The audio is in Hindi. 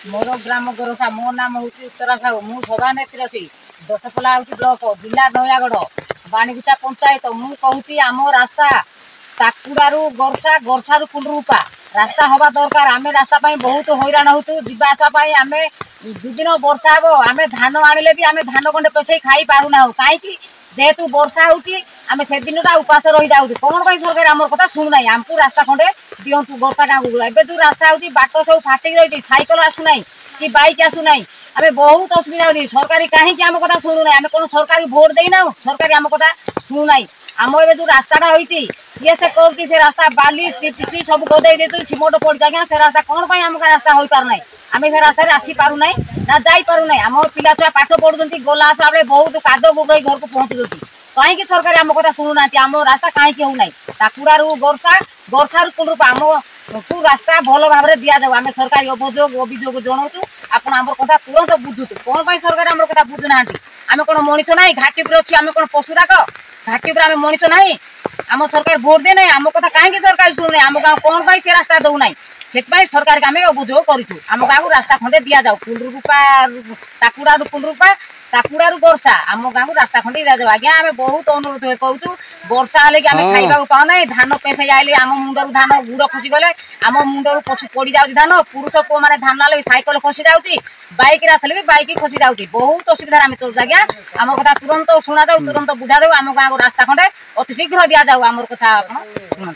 मोर ग्राम गोरसा मो नाम हूँ उत्तरा साहू मु सभानेत्री अच्छी दशपल्ला हूँ ब्लक जिला नयागढ़ बाणीगुचा पंचायत मु कहूँ आम रास्ता ताकुड़ू गोरसा गोरसा कुंडरूपा रास्ता हवा दरकार आम रास्ता बहुत हैरान होतु जावासवा आम दुदिन वर्षा हम आम धान आनिले भी आम धान खंडे पेसई खाई पारूना कहीं जेहेतु वर्षा होमें से दिन उपास रही जाऊँ कौन भाई सरकार आम कथा शुणुना आमको रास्ता खंडे दिंतु वर्षा गाँव को एवं जो रास्ता होती बाट सब फाटिक रही सैकल आसुना कि बाइक आसुना आम बहुत असुविधा होती सरकारी कहीं आम कथा शुणुना आम कौन सरकार भोट देना सरकार आम कथा शुणुना आम ए जो रास्ता होती ये से कर से रास्ता बाली टीपी सब गदे दे सीमेंट पड़ी आज्ञा से रास्ता कौन आम रास्ता हो पारना आम से रास्ता आसी पारना ना जा पारना आम पिला छुआ पाठ पढ़ुं गला आसा बेले बहुत काद गोबर घर को पहुँचुं कहीं सरकार आम कथा शुणुना आम रास्ता कहीं होना ताकुड़ू गोरसा गोरसा कुंडरूपा आम को रास्ता भल भाव में दि जाऊ आम सरकारी अभियोग जनाऊँ आप आम कथा तुरंत बुझुतु कौन भाई सरकार आम कथा बुझुना आम कौन मनीष ना घाटी पर अच्छी आम कौन पशुराक घाटी पर आम मनीष ना आम सरकार भोट दे ना आम कथा कहीं सरकार शुणुना आम गाँव कौन भाई से रास्ता दौना से सरकार आम अभियोग करूँ आम गाँव को रास्ता खंडे दि जाऊ कुंडरूपा ताकुड़ू कुंडरूपा ताकुड़ू गोरसा आम गाँव को रास्ता खंडे दि जाऊ आज्ञा आम बहुत अनुरोध कहूँ वर्षा हेल्ले कि आम खाइबा पाऊना धान पेसे आइले आम मुंडर धान गुड़ खसी गले आम मुंडर पड़ी जाऊँ धान पुरुष पुओ मैंने धान आले सैकल खसी जाऊँगी बैक आसले भी बैक खसी जाऊँगी बहुत असुविधा आम चलुँ आज्ञा आम कथा तुरंत शुणा जाऊ तुरंत बुझा जाऊ आम गाँव को रास्ता खंडे अति शीघ्र दि जाऊ आम कथा शुणु।